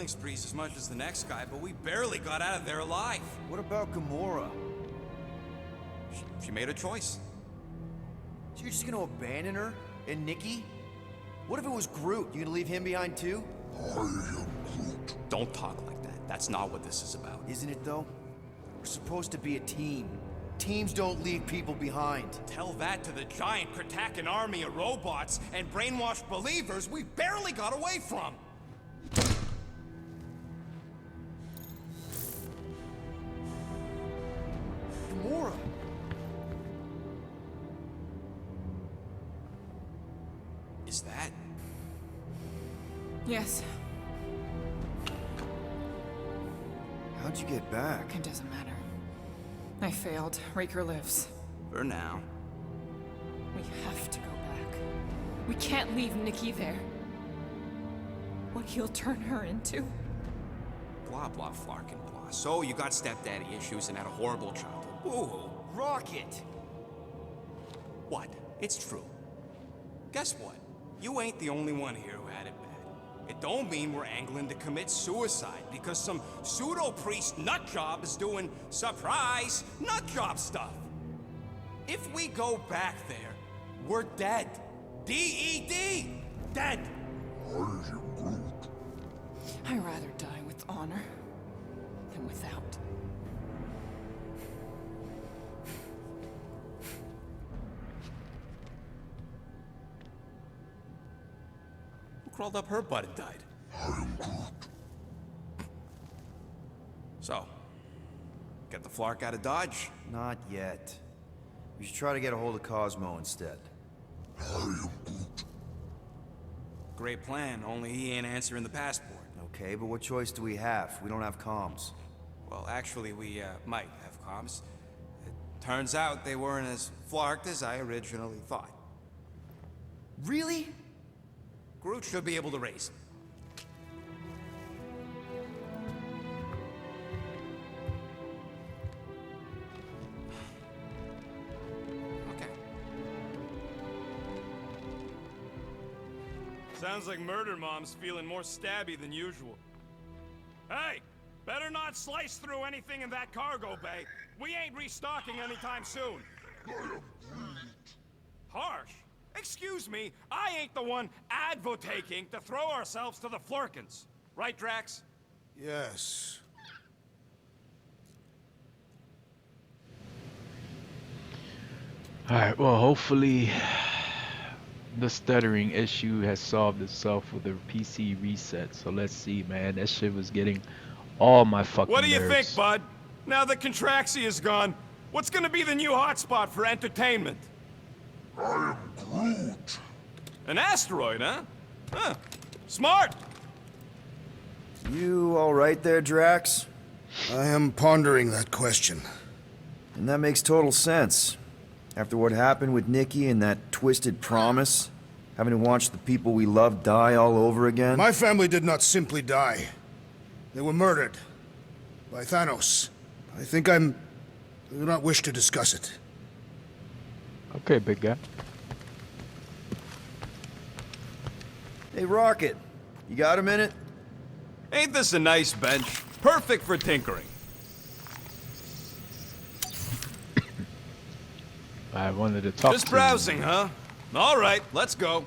killing sprees as much as the next guy, but we barely got out of there alive. What about Gamora? She made a choice. So you're just gonna abandon her? And Nikki? What if it was Groot? You gonna leave him behind too? I am Groot. Don't talk like that. That's not what this is about. Isn't it though? We're supposed to be a team. Teams don't leave people behind. Tell that to the giant Kratakan army of robots and brainwashed believers we barely got away from. Gamora! Is that? Yes. How'd you get back? It doesn't matter. I failed. Raker lives. For now. We have to go back. We can't leave Nikki there. What he'll turn her into. Blah, blah, flarkin' blah. So you got stepdaddy issues and had a horrible childhood. Ooh. Rocket! What? It's true. Guess what? You ain't the only one here who had it bad. It don't mean we're angling to commit suicide because some pseudo-priest nutjob is doing surprise nutjob stuff. If we go back there, we're dead. D-E-D! Dead! I am Groot. I'd rather die with honor than without. Who crawled up her butt and died? I am Groot. So, get the Flark out of Dodge? Not yet. We should try to get a hold of Cosmo instead. I am Groot. Great plan, only he ain't answering the passport. Okay, but what choice do we have? We don't have comms. Well, actually, we might have comms. It turns out they weren't as flarked as I originally thought. Really? Groot should be able to raise him. Okay. Sounds like Murder Mom's feeling more stabby than usual. Hey! Better not slice through anything in that cargo bay. We ain't restocking anytime soon. I am Groot. Harsh? Excuse me, I ain't the one advocating to throw ourselves to the Flurkins. Right, Drax? Yes. Alright, well, hopefully the stuttering issue has solved itself with a PC reset. So let's see, man. That shit was getting all my fucking What do you nerves. think, bud? Now that Contraxi is gone, what's gonna be the new hotspot for entertainment? I am Groot. An asteroid, huh? Huh. Smart! You all right there, Drax? I am pondering that question. And that makes total sense. After what happened with Nikki and that twisted promise, having to watch the people we love die all over again. My family did not simply die. They were murdered. By Thanos. I do not wish to discuss it. Okay, big guy. Hey, Rocket, you got a minute? Ain't this a nice bench? Perfect for tinkering. I wanted to talk Just to browsing, huh? All right, let's go.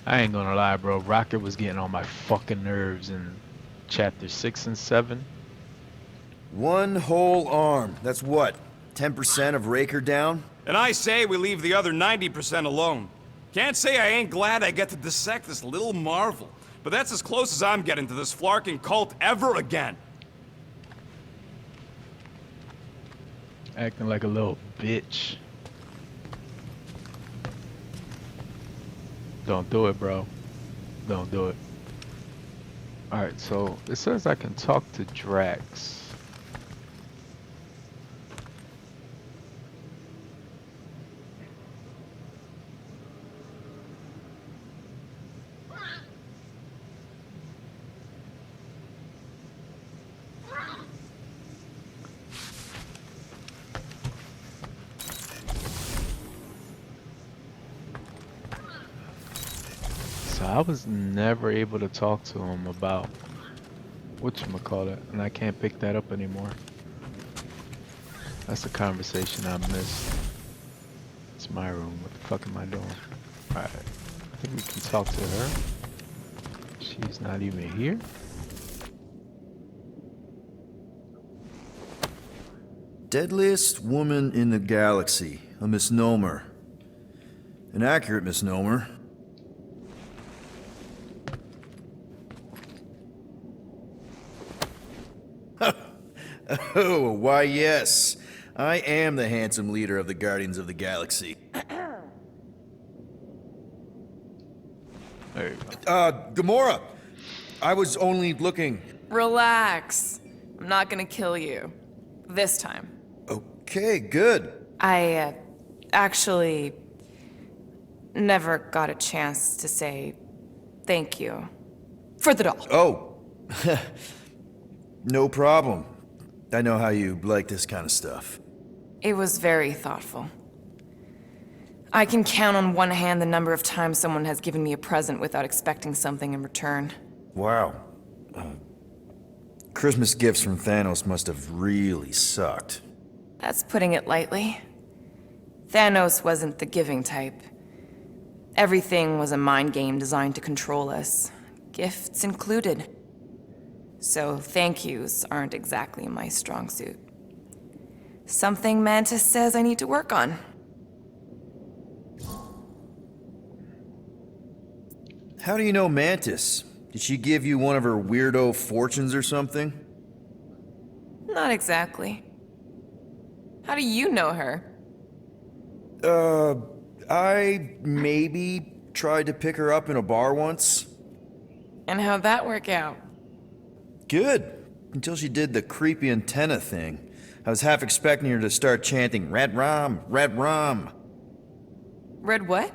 I ain't gonna lie, bro. Rocket was getting on my fucking nerves in chapter 6 and 7. One whole arm. That's what? 10% of Raker down? And I say we leave the other 90% alone. Can't say I ain't glad I get to dissect this little marvel, but that's as close as I'm getting to this flarking cult ever again. Acting like a little bitch. Don't do it, bro. Don't do it. Alright, so it says I can talk to Drax. So I was never able to talk to him about whatchamacallit, and I can't pick that up anymore. That's a conversation I missed. It's my room. What the fuck am I doing? Alright. I think we can talk to her. She's not even here. Deadliest woman in the galaxy. A misnomer. An accurate misnomer. Oh, why yes. I am the handsome leader of the Guardians of the Galaxy. There you go. Gamora! I was only looking. Relax. I'm not gonna kill you. This time. Okay, good. I, actually never got a chance to say thank you for the doll. Oh. No problem. I know how you like this kind of stuff. It was very thoughtful. I can count on one hand the number of times someone has given me a present without expecting something in return. Wow. Christmas gifts from Thanos must have really sucked. That's putting it lightly. Thanos wasn't the giving type. Everything was a mind game designed to control us, gifts included. So thank yous aren't exactly my strong suit. Something Mantis says I need to work on. How do you know Mantis? Did she give you one of her weirdo fortunes or something? Not exactly. How do you know her? I maybe tried to pick her up in a bar once. And how'd that work out? Good. Until she did the creepy antenna thing. I was half expecting her to start chanting, Red Rum, Red Rum. Red what?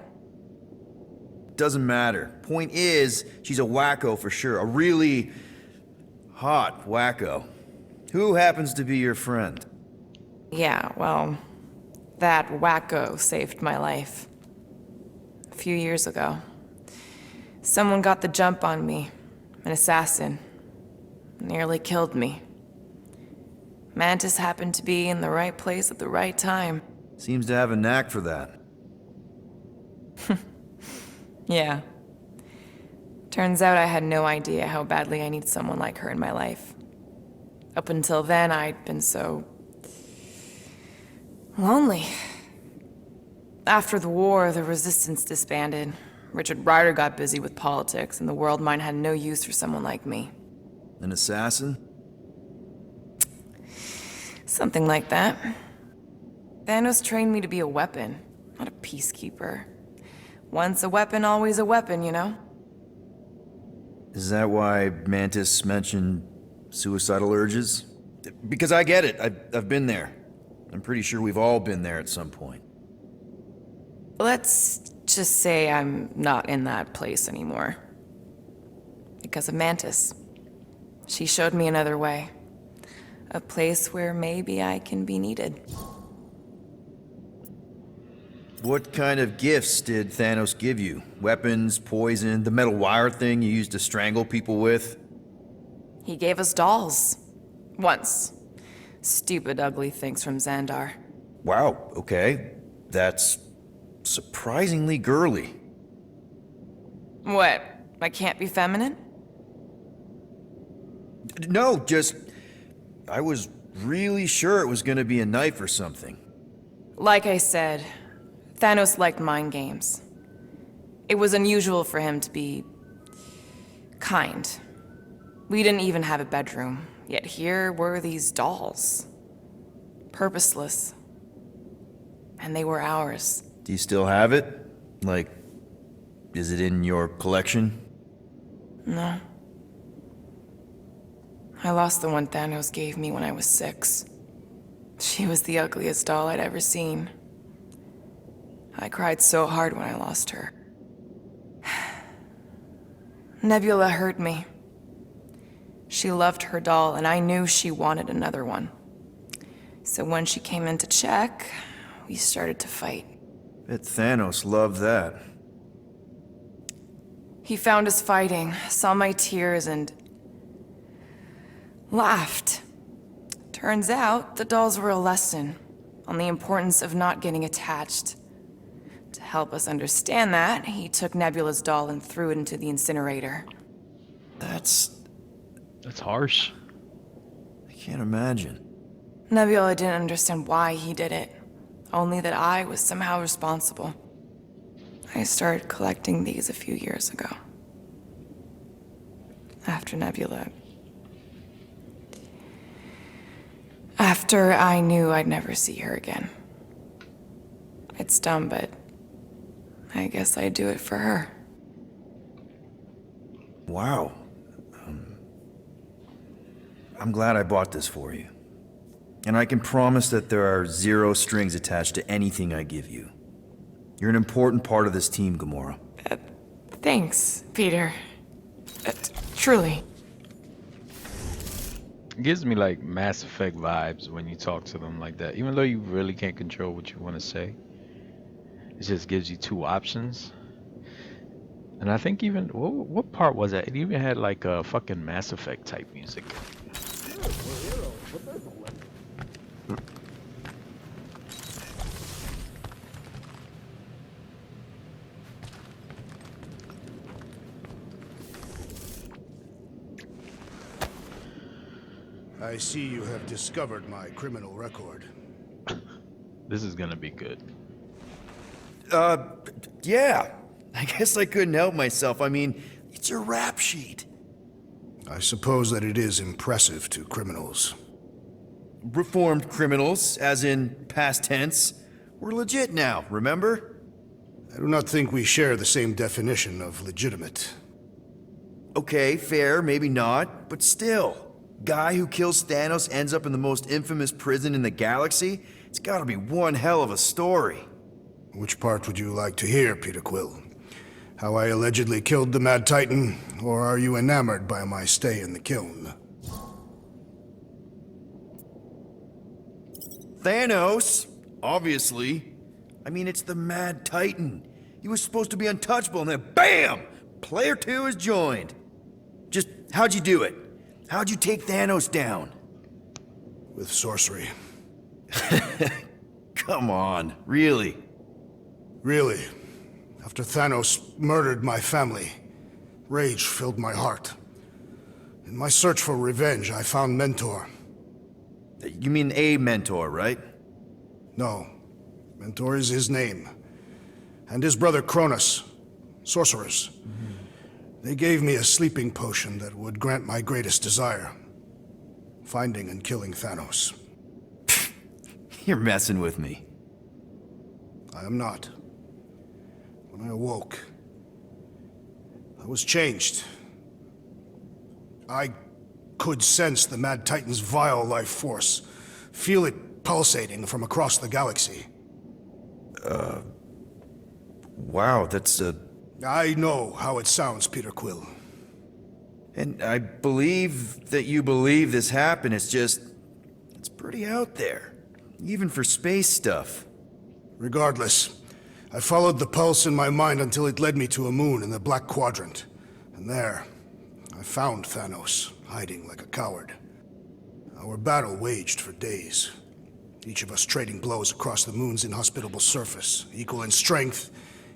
Doesn't matter. Point is, she's a wacko for sure. A really hot wacko. Who happens to be your friend? Yeah, well, that wacko saved my life. A few years ago. Someone got the jump on me. An assassin. Nearly killed me. Mantis happened to be in the right place at the right time. Seems to have a knack for that. Yeah. Turns out I had no idea how badly I need someone like her in my life. Up until then, I'd been so lonely. After the war, the resistance disbanded. Richard Ryder got busy with politics, and the world mind had no use for someone like me. An assassin? Something like that. Thanos trained me to be a weapon, not a peacekeeper. Once a weapon, always a weapon, you know? Is that why Mantis mentioned suicidal urges? Because I get it. I've been there. I'm pretty sure we've all been there at some point. Let's just say I'm not in that place anymore. Because of Mantis. She showed me another way. A place where maybe I can be needed. What kind of gifts did Thanos give you? Weapons, poison, the metal wire thing you used to strangle people with? He gave us dolls. Once. Stupid, ugly things from Xandar. Wow, okay. That's surprisingly girly. What? I can't be feminine? No, just... I was really sure it was gonna be a knife or something. Like I said, Thanos liked mind games. It was unusual for him to be kind. We didn't even have a bedroom, yet here were these dolls. Purposeless. And they were ours. Do you still have it? Like, is it in your collection? No. I lost the one Thanos gave me when I was 6. She was the ugliest doll I'd ever seen. I cried so hard when I lost her. Nebula hurt me. She loved her doll, and I knew she wanted another one. So when she came in to check, we started to fight. Bet Thanos loved that. He found us fighting, saw my tears, and laughed. Turns out, the dolls were a lesson on the importance of not getting attached. To help us understand that, he took Nebula's doll and threw it into the incinerator. That's... That's harsh. I can't imagine. Nebula didn't understand why he did it, only that I was somehow responsible. I started collecting these a few years ago. After Nebula. After I knew I'd never see her again. It's dumb, but I guess I'd do it for her. Wow. I'm glad I bought this for you. And I can promise that there are 0 strings attached to anything I give you. You're an important part of this team, Gamora. Thanks, Peter. Truly. It gives me like Mass Effect vibes when you talk to them like that. Even though you really can't control what you want to say. It just gives you 2 options. And I think even, what part was that? It even had like a fucking Mass Effect type music. I see you have discovered my criminal record. This is gonna be good. Yeah. I guess I couldn't help myself. I mean, it's a rap sheet. I suppose that it is impressive to criminals. Reformed criminals, as in past tense. We're legit now, remember? I do not think we share the same definition of legitimate. Okay, fair, maybe not, but still. Guy who kills Thanos ends up in the most infamous prison in the galaxy? It's gotta be one hell of a story. Which part would you like to hear, Peter Quill? How I allegedly killed the Mad Titan, or are you enamored by my stay in the kiln? Thanos, obviously. I mean, it's the Mad Titan. He was supposed to be untouchable, and then BAM! Player 2 is joined. Just, how'd you do it? How'd you take Thanos down? With sorcery. Come on, really? Really. After Thanos murdered my family, rage filled my heart. In my search for revenge, I found Mentor. You mean a mentor, right? No. Mentor is his name. And his brother Cronus. Sorcerers. They gave me a sleeping potion that would grant my greatest desire. Finding and killing Thanos. You're messing with me. I am not. When I awoke, I was changed. I could sense the Mad Titan's vile life force, feel it pulsating from across the galaxy. Wow, that's a... I know how it sounds, Peter Quill. And I believe that you believe this happened. It's just... it's pretty out there. Even for space stuff. Regardless, I followed the pulse in my mind until it led me to a moon in the Black Quadrant. And there, I found Thanos, hiding like a coward. Our battle waged for days. Each of us trading blows across the moon's inhospitable surface, equal in strength,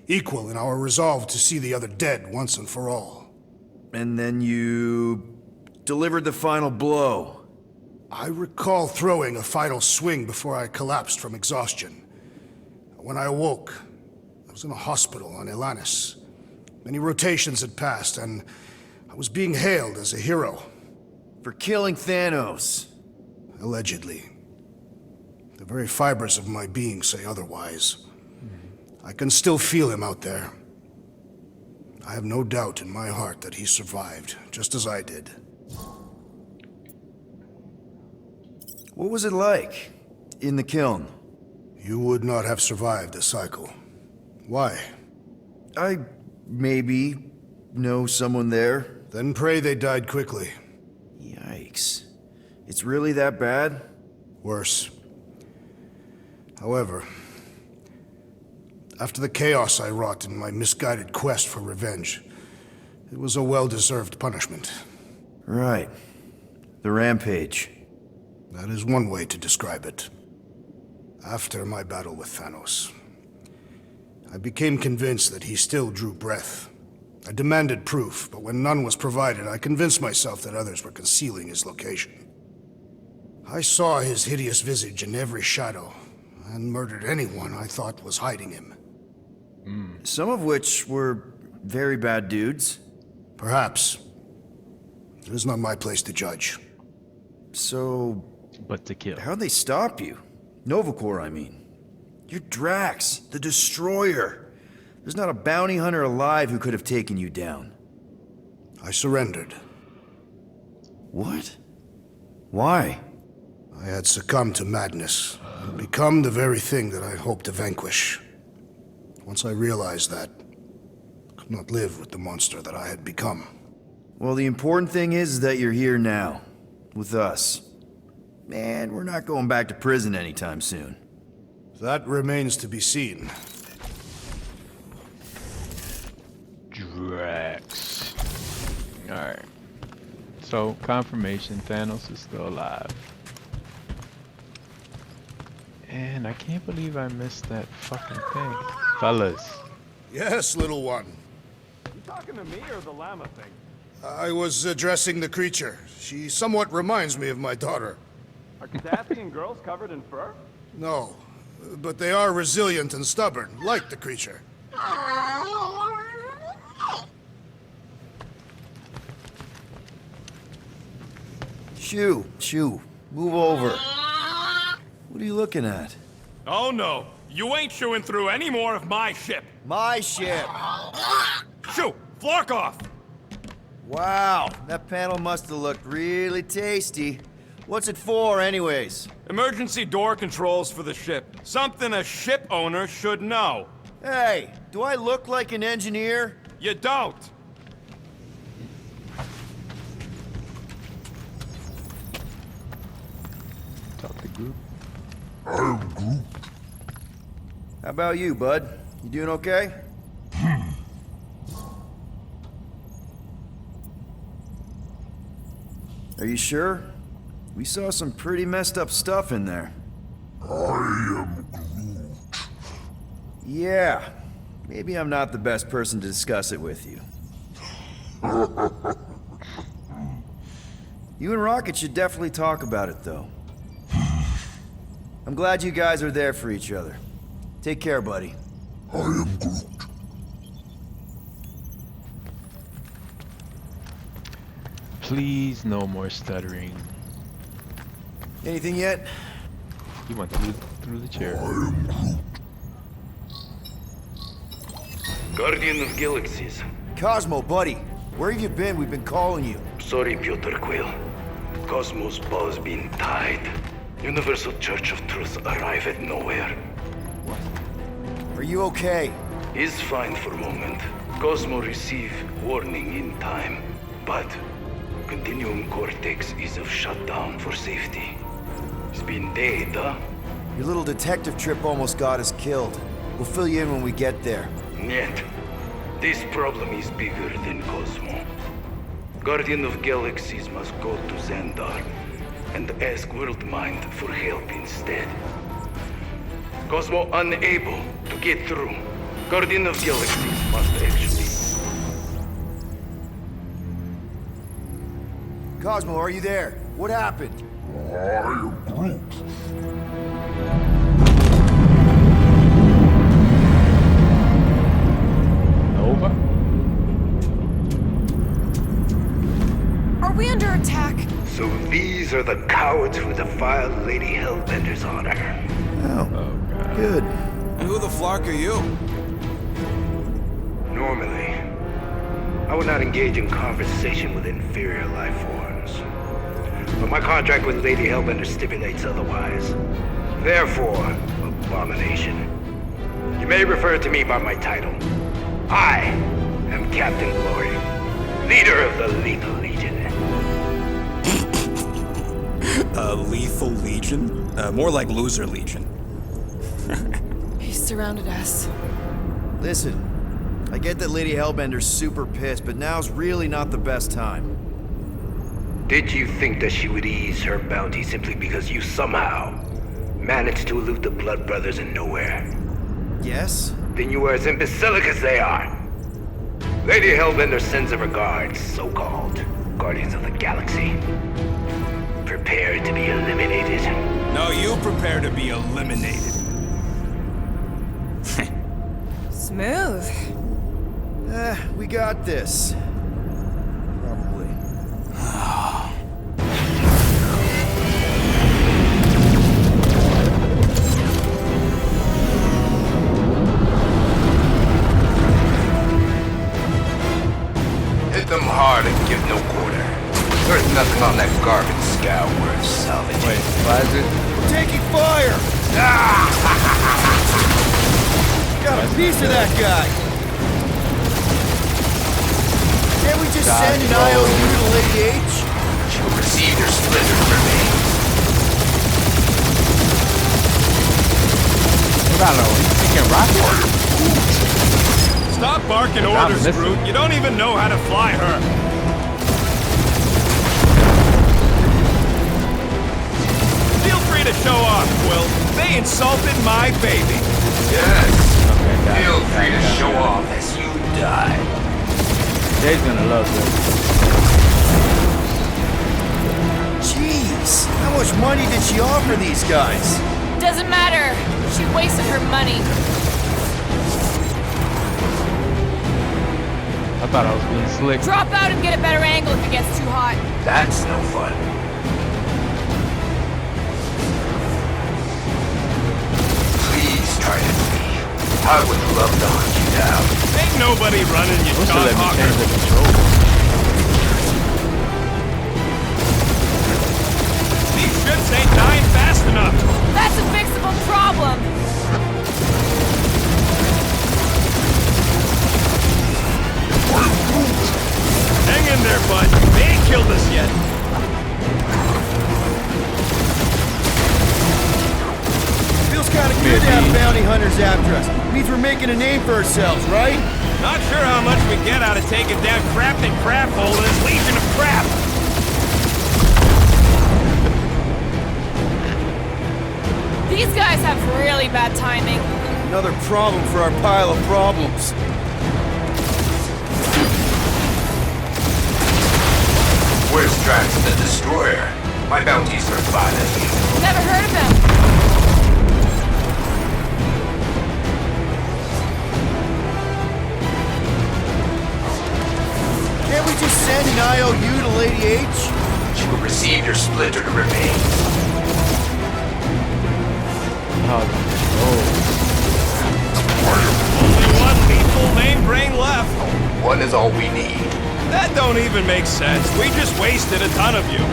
equal in our resolve to see the other dead once and for all. And then you... delivered the final blow. I recall throwing a final swing before I collapsed from exhaustion. When I awoke, I was in a hospital on Elanis. Many rotations had passed, and I was being hailed as a hero. For killing Thanos. Allegedly. The very fibers of my being say otherwise. I can still feel him out there. I have no doubt in my heart that he survived, just as I did. What was it like? In the kiln? You would not have survived a cycle. Why? I... maybe... know someone there. Then pray they died quickly. Yikes. It's really that bad? Worse. However, after the chaos I wrought in my misguided quest for revenge, It was a well-deserved punishment. Right. The rampage. That is one way to describe it. After my battle with Thanos, I became convinced that he still drew breath. I demanded proof, but when none was provided, I convinced myself that others were concealing his location. I saw his hideous visage in every shadow, and murdered anyone I thought was hiding him. Some of which were very bad dudes. Perhaps. It is not my place to judge. So, But to kill. how'd they stop you? Novacore, I mean. You're Drax, the Destroyer. There's not a bounty hunter alive who could have taken you down. I surrendered. What? Why? I had succumbed to madness, and become the very thing that I hoped to vanquish. Once I realized that, I could not live with the monster that I had become. Well, the important thing is that you're here now, with us. And we're not going back to prison anytime soon. That remains to be seen. Drax. Alright. So, confirmation, Thanos is still alive. And I can't believe I missed that fucking thing. Fellas. Yes, little one. You talking to me or the llama thing? I was addressing the creature. She somewhat reminds me of my daughter. Are Catasthian girls covered in fur? No, but they are resilient and stubborn, like the creature. Shoo, move over. What are you looking at? Oh no, you ain't chewing through any more of my ship. My ship! Shoo, Flark off! Wow, that panel must have looked really tasty. What's it for, anyways? Emergency door controls for the ship. Something a ship owner should know. Hey, do I look like an engineer? You don't. Talk to Groot. How about you, bud? You doing okay? Are you sure? We saw some pretty messed up stuff in there. I am Groot. Yeah. Maybe I'm not the best person to discuss it with you. You and Rocket should definitely talk about it, though. I'm glad you guys are there for each other. Take care, buddy. I am Groot. Please, no more stuttering. Anything yet? He went through the chair. Guardian of Galaxies. Cosmo, buddy. Where have you been? We've been calling you. Sorry, Piotr Quill. Cosmos ball's been tied. Universal Church of Truth arrive at nowhere. Are you okay? Is fine for moment. Cosmo receive warning in time. But Continuum Cortex is of shutdown for safety. It's been dead, huh? Your little detective trip almost got us killed. We'll fill you in when we get there. Yet, this problem is bigger than Cosmo. Guardian of Galaxies must go to Xandar and ask Worldmind for help instead. Cosmo unable to get through. Guardian of Galaxies must actually... Cosmo, are you there? What happened? Nova? Are we under attack? So these are the cowards who defiled Lady Hellbender's honor. Oh, good. And who the flark are you? Normally, I would not engage in conversation with inferior life forms. But my contract with Lady Hellbender stipulates otherwise. Therefore, abomination. You may refer to me by my title. I am Captain Glory, leader of the Lethal Legion. Lethal Legion? More like Loser Legion. He surrounded us. Listen, I get that Lady Hellbender's super pissed, but now's really not the best time. Did you think that she would ease her bounty simply because you somehow managed to elude the Blood Brothers in nowhere? Yes? Then you were as imbecilic as they are. Lady Hellbender sends her regards, so-called Guardians of the Galaxy. Prepare to be eliminated. No, you prepare to be eliminated. Smooth. We got this. Probably. Hit them hard and give no quarter. There's nothing on that garbage scow worth salvaging. Wait, why is it? We're taking fire! Got a piece of that guy! Can't we just send an IOU to Lady H? She'll receive your splintered remains. I don't know. You can rock it? Stop barking orders, missing. Groot. You don't even know how to fly her. Feel free to show off, Quill. They insulted my baby. Yes. Okay, Feel free to got it. show off as you die. Jay's gonna love this. Jeez, how much money did she offer these guys? Doesn't matter. She wasted her money. I thought I was being slick. Drop out and get a better angle if it gets too hot. That's no fun. Please try to flee. I would love to hunt you down. Ain't nobody running, you Wish they dog let me hawker. change the controls. These ships ain't dying fast enough. That's a fixable problem. Hang in there, bud. They ain't killed us yet. Feels kind of good to have bounty hunters after us. Means we're making a name for ourselves, right? Not sure how much we get out of taking down Crafton Crafthole and his Legion of Crap. These guys have really bad timing. Another problem for our pile of problems. Where's Drax the Destroyer? My bounties are fine as you. Never heard of them. Can't we just send an IOU to Lady H? She will receive your splintered remains. Only one lethal main brain left. One is all we need. That don't even make sense. We just wasted a ton of you.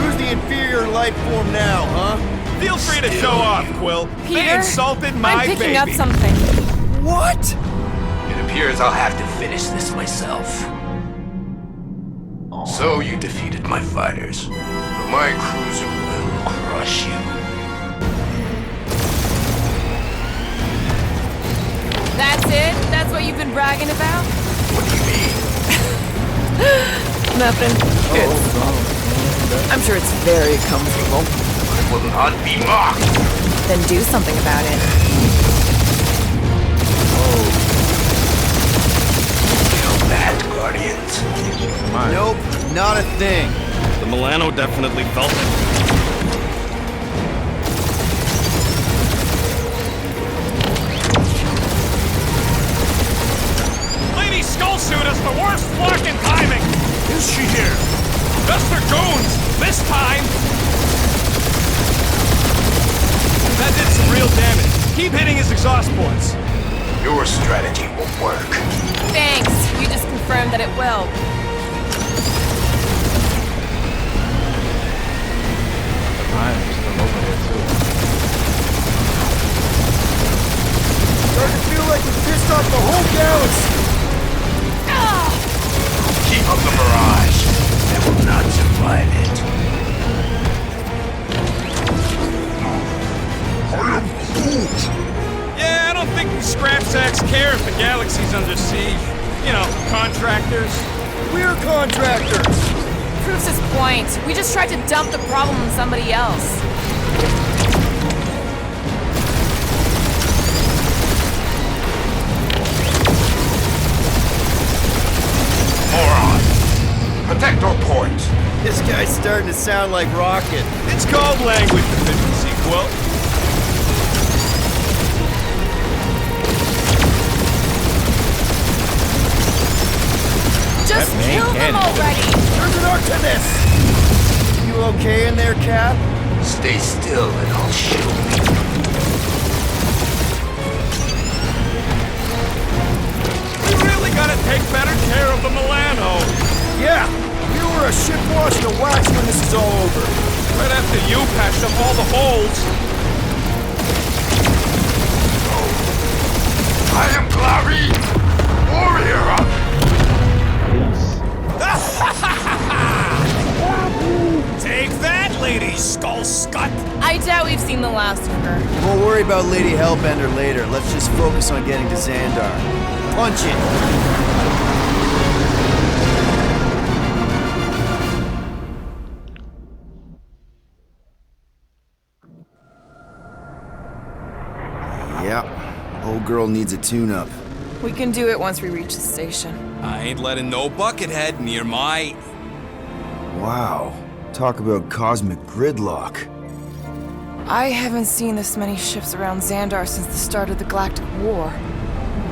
Who's the inferior life form now, huh? Feel free to show off, Quill. They Peter, insulted my I'm picking baby. up something. What? It appears I'll have to finish this myself. So you defeated my fighters, but my cruiser will crush you. That's it? That's what you've been bragging about? What do you mean? Nothing. I'm sure it's very comfortable. I will not be mocked. Then do something about it. Feel that, Guardians. Nope, not a thing. The Milano definitely felt it. Lady Skullsuit has the worst fucking timing! Is she here? Mr. Jones! This time! That did some real damage. Keep hitting his exhaust ports. Your strategy will work. Thanks. You just confirmed that it will. I'm still over there too. Starting to feel like we pissed off the whole galaxy. Keep up the barrage. They will not survive it. Yeah, I don't think these scrap sacks care if the galaxy's under siege. You know, contractors. We're contractors! Proves his point. We just tried to dump the problem on somebody else. Moron! Protect our point! This guy's starting to sound like Rocket. It's called language deficiency, Quill. Just kill them already! There's an arc to this! You okay in there, Cap? Stay still and I'll show you. We really gotta take better care of the Milano. Yeah! You were a ship washing a wax when this is all over. Right after you patched up all the holes. I am Clary, warrior of... Take that, Lady Skull Scut! I doubt we've seen the last of her. We'll worry about Lady Hellbender later. Let's just focus on getting to Xandar. Punch it! Yeah, old girl needs a tune-up. We can do it once we reach the station. I ain't letting no buckethead near my... Wow, talk about cosmic gridlock. I haven't seen this many ships around Xandar since the start of the Galactic War.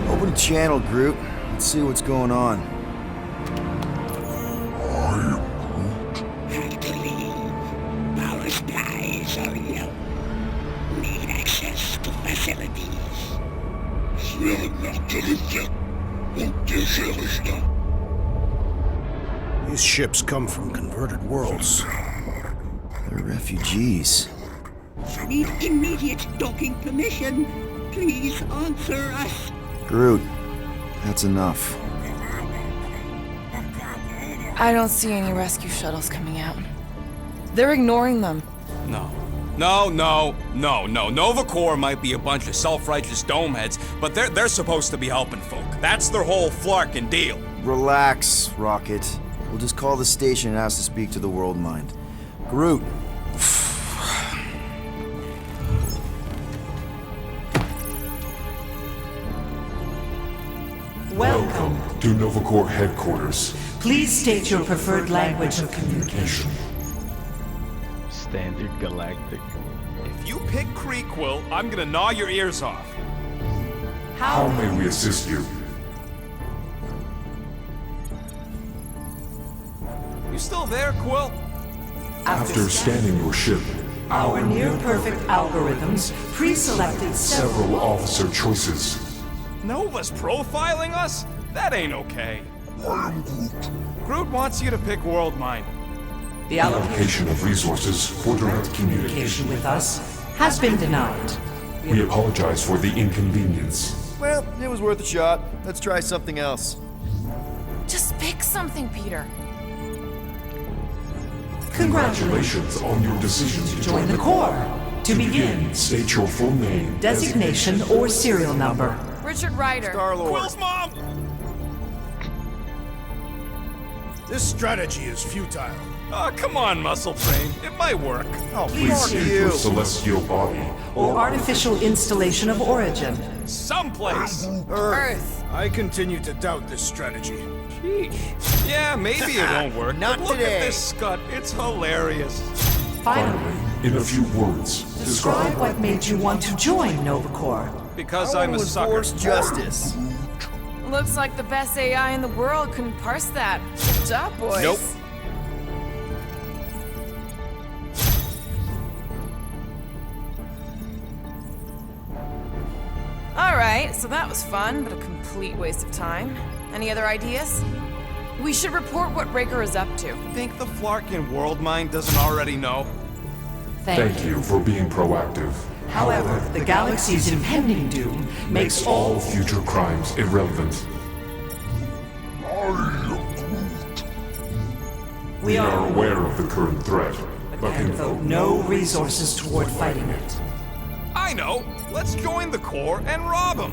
Open a channel, Groot. Let's see what's going on. Have to leave. Power supplies are low. Need access to facilities. These ships come from converted worlds. They're refugees. Need immediate docking permission. Please answer us. Groot, that's enough. I don't see any rescue shuttles coming out. They're ignoring them. No. Nova Corps might be a bunch of self-righteous domeheads, but they're supposed to be helping folk. That's their whole flarkin' deal. Relax, Rocket. We'll just call the station and ask to speak to the World Mind. Groot. Welcome to Nova Corps headquarters. Please state your preferred language of communication. Standard galactic. If you pick Kree, Quill, I'm gonna gnaw your ears off. How may we assist you? You still there, Quill? After scanning your ship, our near-perfect algorithms pre-selected several officer choices. Nova's profiling us? That ain't okay. Groot wants you to pick World Mind. The allocation of resources for direct communication with us has been denied. We apologize for the inconvenience. Well, it was worth a shot. Let's try something else. Just pick something, Peter. Congratulations on your decision to Join the Corps. To begin, state your full name, designation, or serial number. Richard Ryder. Star-Lord. Quill's mom! This strategy is futile. Oh, come on, Muscle Brain. It might work. Oh, please fuck state you. your celestial body Or artificial installation of origin. Someplace. Earth. I continue to doubt this strategy. Sheesh. Yeah, maybe it won't work. Not but look today. at this scut. It's hilarious. Finally, in a few words. describe what made you want to join Nova Corps. Because I I'm a want to sucker. enforce justice. Looks like the best AI in the world couldn't parse that. Good job, boys. Nope. Alright, so that was fun, but a complete waste of time. Any other ideas? We should report what Raker is up to. Think the Flarkin World Mind doesn't already know? Thank you for being proactive. However, the galaxy's impending doom makes All future crimes irrelevant. We are aware of the current threat, but and can devote no resources toward fighting it. I know! Let's join the Corps and rob them!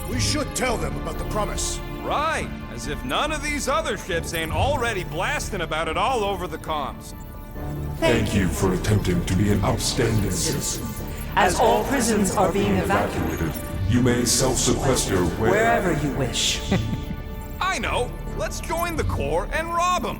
We should tell them about the promise. Right, as if none of these other ships ain't already blasting about it all over the comms. Thank you for attempting to be an upstanding citizen. As all prisons are being evacuated, You may self-sequester wherever you wish. I know! Let's join the Corps and rob them!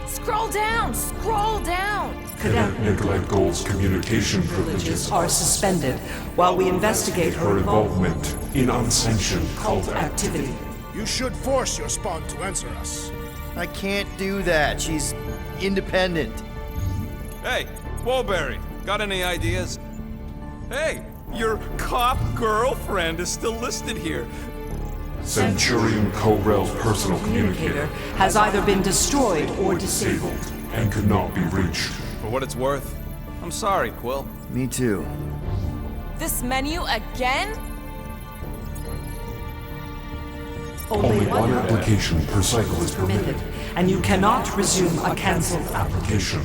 Scroll down! Scroll down! Cadet Nicolette Gold's communication privileges Are suspended while we investigate her involvement in unsanctioned cult activity. You should force your spawn to answer us. I can't do that. She's independent. Hey, Woolberry, got any ideas? Hey, your cop girlfriend is still listed here. Centurion Cobrell's personal communicator Has either been destroyed or disabled. and could not be reached. For what it's worth, I'm sorry, Quill. Me too. This menu again? Only one application per cycle is permitted. And you cannot resume a cancelled Application.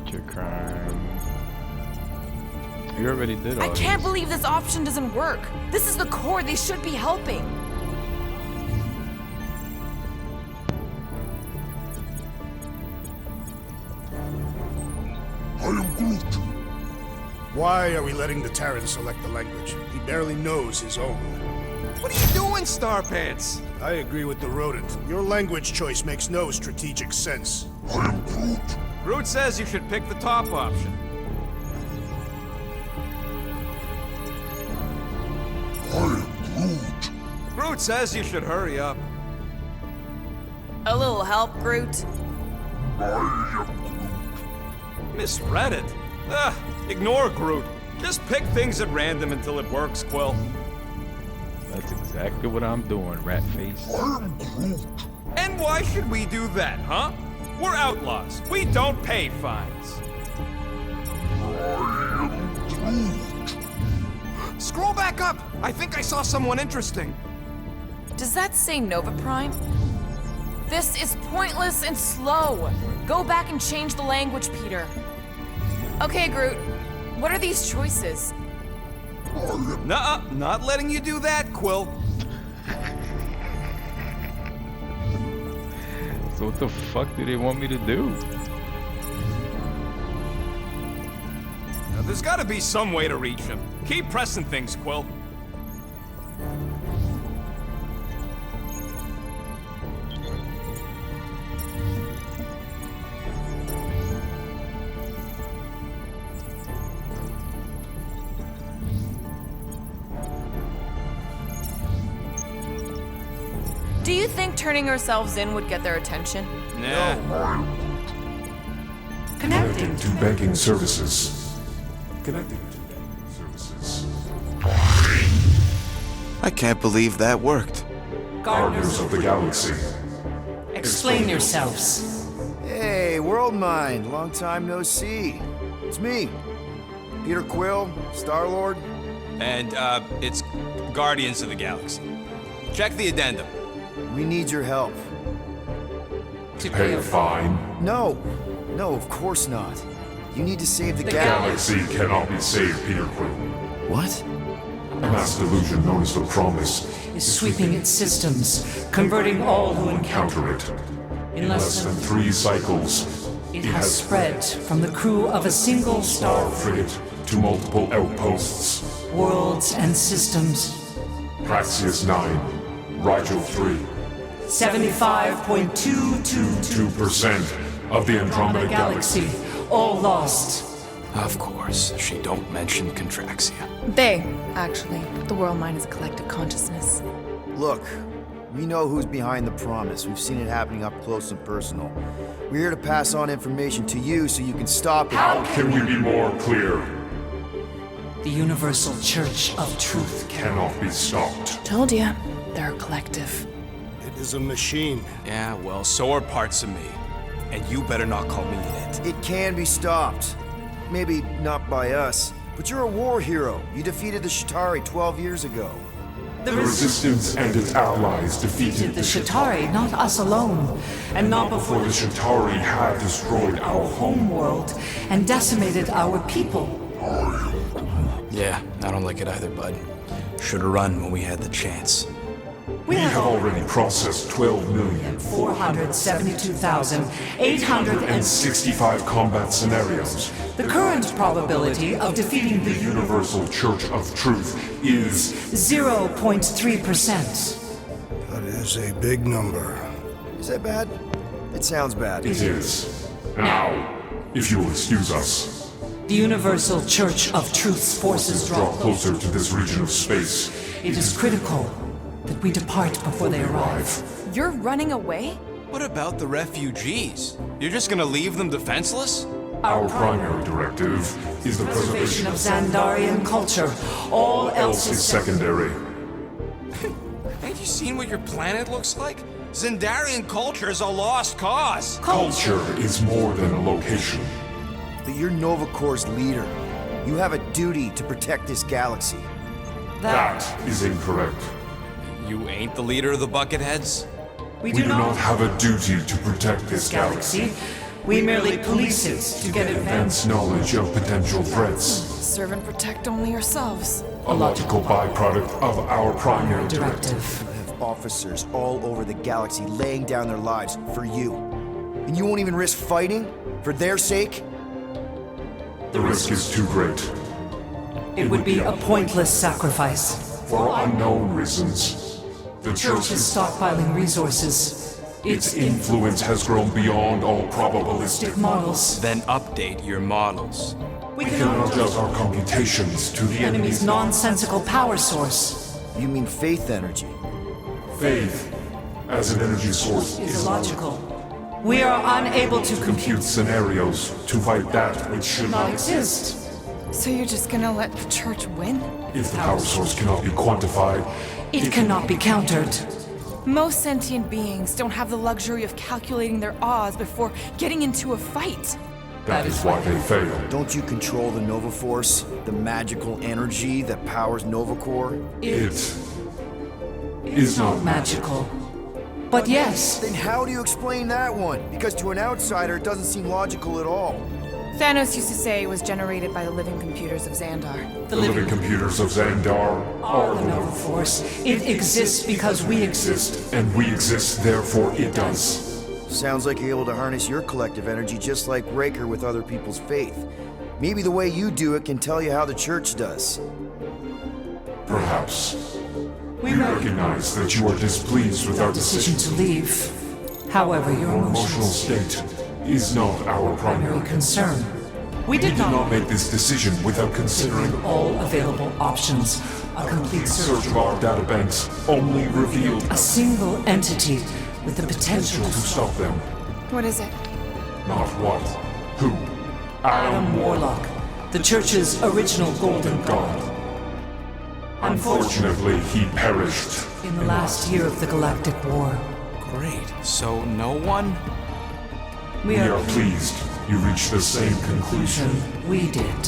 Future crime. You already did all I can't these. believe this option doesn't work. This is the Corps, they should be helping. Why are we letting the Terran select the language? He barely knows his own. What are you doing, Starpants? I agree with the rodent. Your language choice makes no strategic sense. Groot says you should pick the top option. Groot says you should hurry up. A little help, Groot? Misread it. Ugh, ignore Groot. Just pick things at random until it works, Quill. That's exactly what I'm doing, rat face. And why should we do that, huh? We're outlaws. We don't pay fines. Scroll back up. I think I saw someone interesting. Does that say Nova Prime? This is pointless and slow. Go back and change the language, Peter. Okay, Groot. What are these choices? Nuh-uh, not letting you do that, Quill. So what the fuck do they want me to do? Now, there's gotta be some way to reach him. Keep pressing things, Quill. Do you think turning ourselves in would get their attention? Nah. Connecting To banking services. Connecting to banking services. I can't believe that worked. Guardians of the Galaxy. Explain yourselves. Hey, World Mind. Long time no see. It's me. Peter Quill, Star-Lord. And, it's Guardians of the Galaxy. Check the addendum. We need your help. To Pay a fine. No. No, of course not. You need to save the Galaxy cannot be saved, Peter Quill. What? A mass delusion known as the Promise is sweeping its systems, converting all who encounter counter it. In Less than 3 cycles, it has spread from the crew of a single star frigate to multiple outposts. worlds and systems. Praxius 9, Rigel 3. 75.222% 2% of the Andromeda Galaxy. all lost. Of course, she don't mention Contraxia. They, actually. The world mind is a collective consciousness. Look, we know who's behind the promise. We've seen it happening up close and personal. We're here to pass on information to you so you can stop it. How can we be more clear? The Universal Church of Truth. Cannot be stopped. Told ya, they're a collective. It is a machine. Yeah, well, so are parts of me. And you better not call me it. It can be stopped. Maybe not by us, but you're a war hero. You defeated the Shatari 12 years ago. The Resistance and its allies defeated The Shatari, not us alone. And not before the Shatari had destroyed our home. world and decimated our people. Yeah, I don't like it either, bud. Should've run when we had the chance. We have already processed 472,865 12,865 combat scenarios. The current probability of defeating The the Universal Church of Truth is 0.3%. That is a big number. Is that bad? It sounds bad. It is. Now, if you will excuse us, The Universal Church of Truth's forces draw closer to this region of space. It is critical that we depart before they arrive. You're running away? What about the refugees? You're just gonna leave them defenseless? Our primary directive is the preservation Of Xandarian culture. All else is is secondary. Ain't you seen what your planet looks like? Xandarian culture is a lost cause. Culture is more than a location. But you're Nova Corps' leader. You have a duty to protect this galaxy. That is incorrect. You ain't the leader of the Bucketheads? We We do not have a duty to protect this galaxy. We merely police it to get Advance knowledge of potential threats. Serve and protect only yourselves. A logical byproduct of our primary directive. directive. I have officers all over the galaxy laying down their lives for you. And you won't even risk fighting? For their sake? The risk is too great. It would be a pointless sacrifice. For unknown reasons. The Church is stockpiling resources. Its influence has grown beyond all probabilistic. Models. Then update your models. We We can cannot adjust our computations to the enemy's enemy's nonsensical power source. You mean faith energy? faith as an energy source Is is illogical. We are unable to compute scenarios to fight that which should not not exist. So you're just gonna let the church win? If the power source cannot be quantified, It cannot be countered. Most sentient beings don't have the luxury of calculating their odds before getting into a fight. that is why they fail. Don't you control the Nova Force? The magical energy that powers Nova Corps? It is not Magical. But yes, Then how do you explain that one? Because to an outsider, it doesn't seem logical at all. Thanos used to say it was generated by the living computers of Xandar. the living computers of Xandar are the Nova Force. It exists because we exist. and we exist, therefore it does. Sounds like you're able to harness your collective energy just like Raker with other people's faith. Maybe the way you do it can tell you how the church does. Perhaps. We recognize that you are displeased with our Decision decision. to leave. However, your Your emotional emotional state is not our primary concern. We We did did not not make this decision without considering all available options. A complete search of our databanks only revealed A single entity with the potential to stop them. What is it? Not what, who, Adam Warlock, the church's original golden god. Unfortunately, he perished. In the last year of the Galactic War, Great. So no one? we We are are pleased you reached the same conclusion. we did.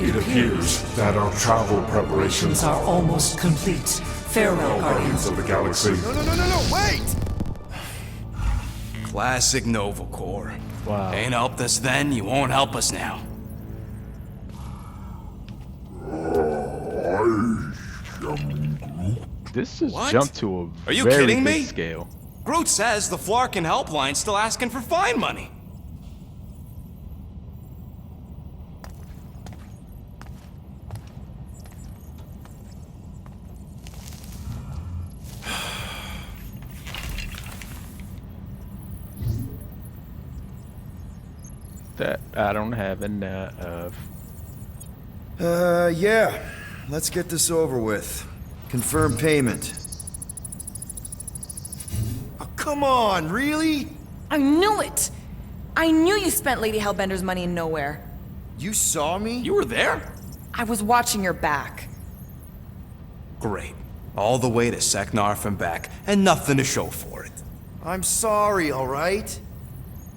It appears that our travel preparations These are almost complete. Farewell, Guardians Guardians. of the Galaxy. No, wait! Classic Nova Corps. Wow. Ain't helped us then, you won't help us now. This has What? jumped to a Are you very kidding big me? scale. Groot says the Flarkin helpline's still asking for fine money. That I don't have enough. Yeah. Let's get this over with. Confirm payment. Oh, come on, really? I knew it! I knew you spent Lady Hellbender's money in nowhere. You saw me? You were there? I was watching your back. Great. All the way to Seknarf and back, and nothing to show for it. I'm sorry, alright?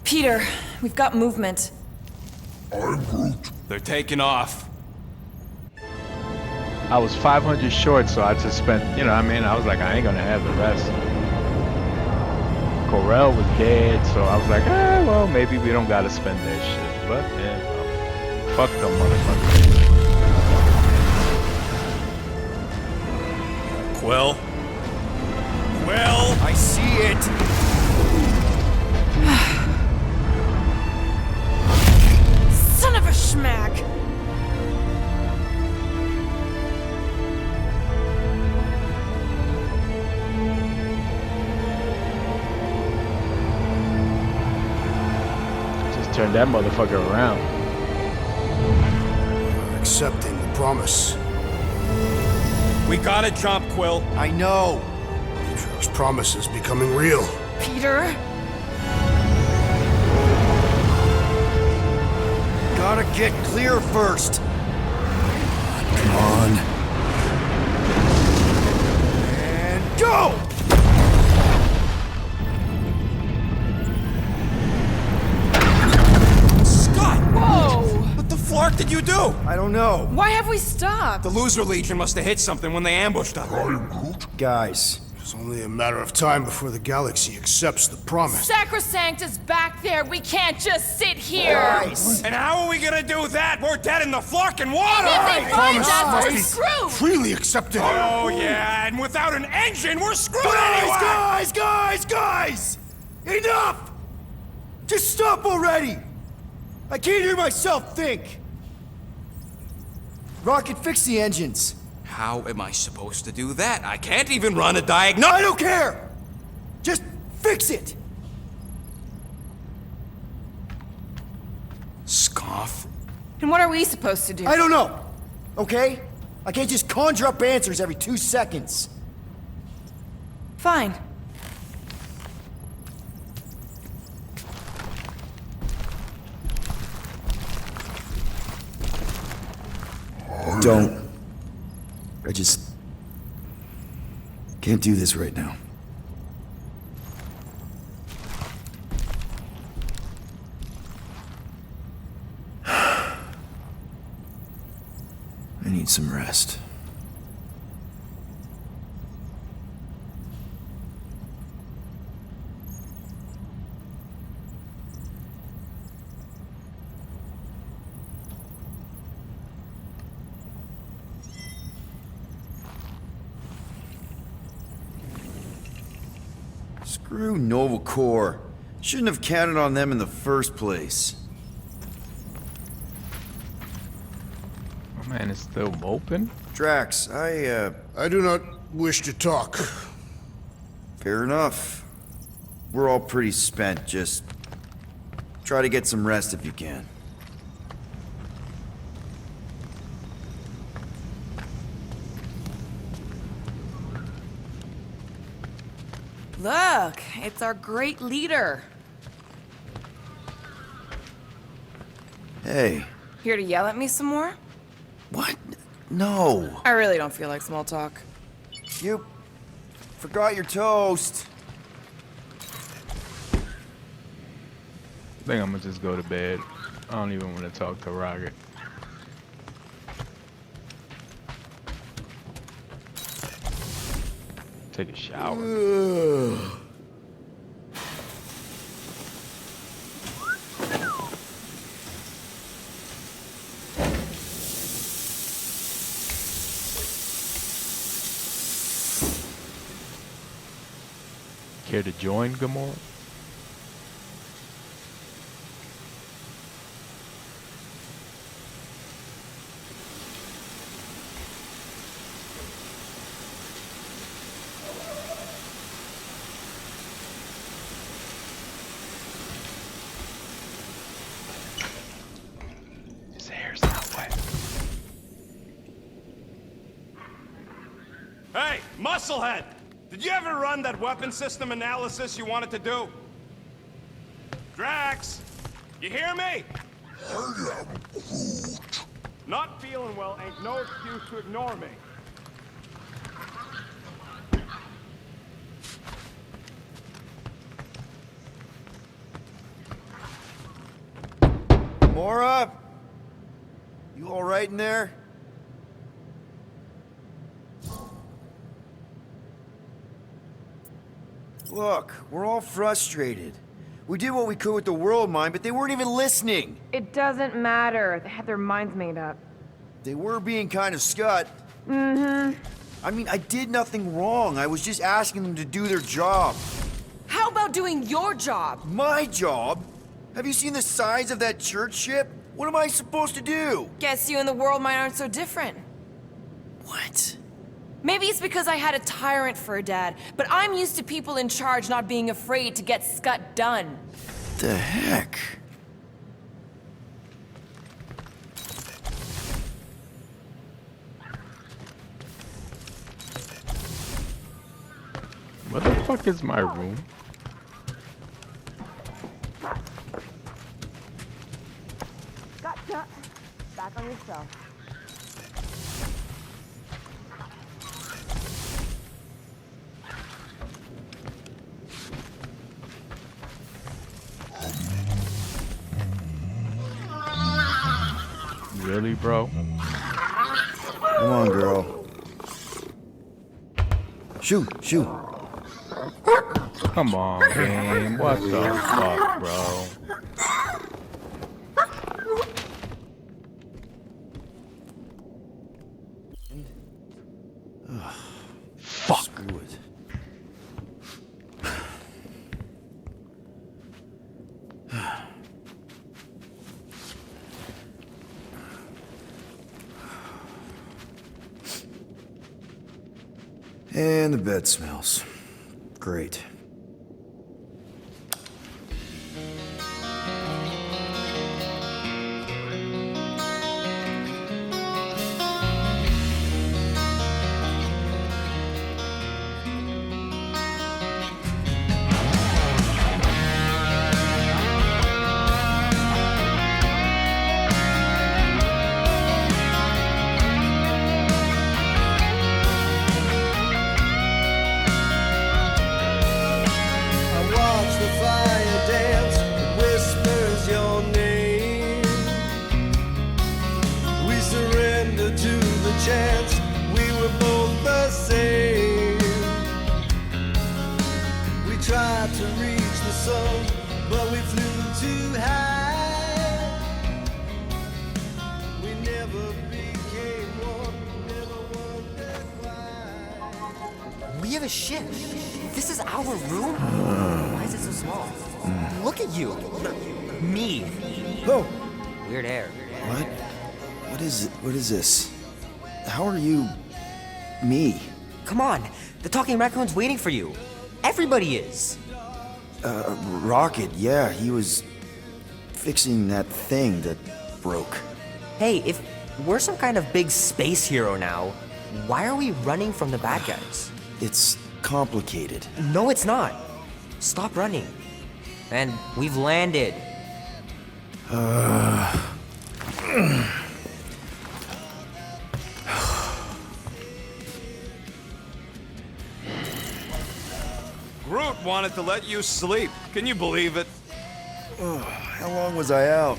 Peter, we've got movement. They're taking off. I was 500 short, so I just spent, you know what I mean? I was like, I ain't gonna have the rest. Corel was dead, so I was like, well, maybe we don't gotta spend that shit. But, yeah, well, fuck them motherfuckers. Quill? Quill? I see it! Son of a schmack! Just turn that motherfucker around. Accepting the promise. We gotta jump, Quill. I know. Atriox's promise is becoming real. Peter? Gotta get clear first. Come on. And go! Scott! Whoa! What the flark did you do? I don't know. Why have we stopped? The Loser Legion must have hit something when they ambushed us. Guys, It's only a matter of time before the galaxy accepts the promise. Sacrosanct is back there. We can't just sit here. guys. And how are we gonna do that? We're dead in the flarkin' water! If they find Promise us, must we're be screwed. freely accepted. Oh, yeah, and without an engine, we're screwed anyway! Guys! Enough! Just stop already! I can't hear myself think! Rocket, fix the engines. How am I supposed to do that? I can't even run a diagnostic. I don't care! Just fix it! Scoff? And what are we supposed to do? I don't know, okay? I can't just conjure up answers every 2 seconds. Fine. Don't. I just can't do this right now. I need some rest. Screw Nova Corps. Shouldn't have counted on them in the first place. Oh man, it's still open? Drax, I do not wish to talk. fair enough. We're all pretty spent, just try to get some rest if you can. Look, it's our great leader. Hey, Here to yell at me some more? what? No. I really don't feel like small talk. You forgot your toast. I think I'm gonna just go to bed. I don't even want to talk to Rocket. Take a shower. Care to join, Gamora? His hair's not wet. Hey, Musclehead! Did you ever run that weapon system analysis you wanted to do? Drax! You hear me? I am Groot. Not feeling well ain't no excuse to ignore me. Mora? You all right in there? Look, we're all frustrated. We did what we could with the world mine, but they weren't even listening. It doesn't matter. They had their minds made up. They were being kind of scut. I mean, I did nothing wrong. I was just asking them to do their job. How about doing your job? My job? Have you seen the size of that church ship? What am I supposed to do? Guess you and the world mine aren't so different. What? Maybe it's because I had a tyrant for a dad, but I'm used to people in charge not being afraid to get scut done. The heck? What the fuck is my room? Gotcha. Back on yourself. Really, bro? Come on, girl. Shoot, shoot. Come on, game. What the fuck, bro? Fuck. Screw it. And the bed smells. Great. We have a ship. This is our room? Why is it so small? Look at you. Me. Oh. Weird hair. What? What is it? What is this? How are you... me? Come on. The talking raccoon's waiting for you. Everybody is. Rocket, yeah, he was fixing that thing that broke. Hey, if we're some kind of big space hero now, why are we running from the bad guys? It's complicated. No, it's not. Stop running. And we've landed. Groot wanted to let you sleep. Can you believe it? How long was I out?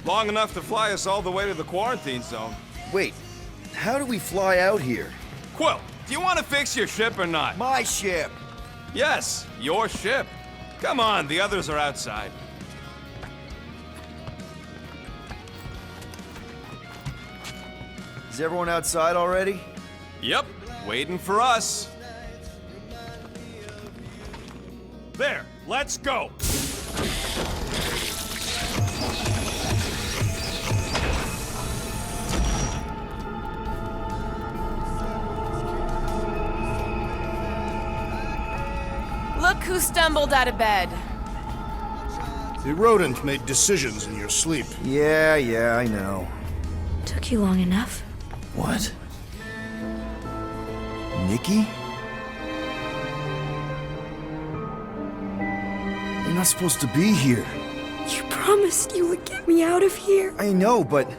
Long enough to fly us all the way to the quarantine zone. Wait, how do we fly out here? Quill, do you want to fix your ship or not? My ship! Yes, your ship. Come on, the others are outside. Is everyone outside already? Yep, waiting for us. There, let's go. Look who stumbled out of bed. The rodent made decisions in your sleep. Yeah, I know. Took you long enough. What? Nikki? You're not supposed to be here. You promised you would get me out of here. I know, but...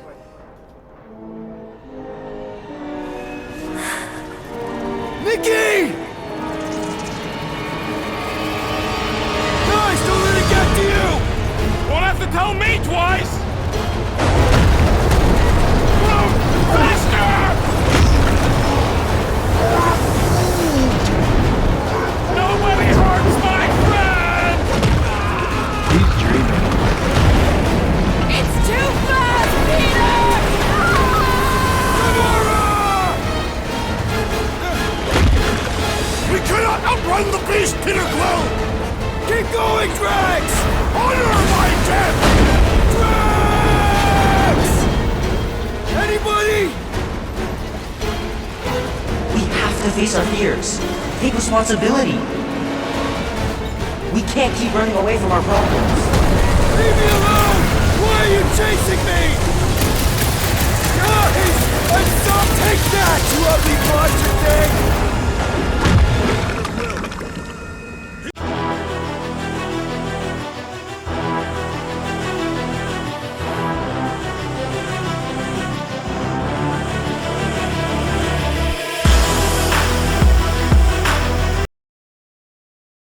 Nikki! Guys, don't let it get to you! Won't have to tell me twice! Move faster! Nobody hurt face our fears. Take responsibility. We can't keep running away from our problems. Leave me alone! Why are you chasing me? Guys! I'm so... Take that, you ugly monster thing!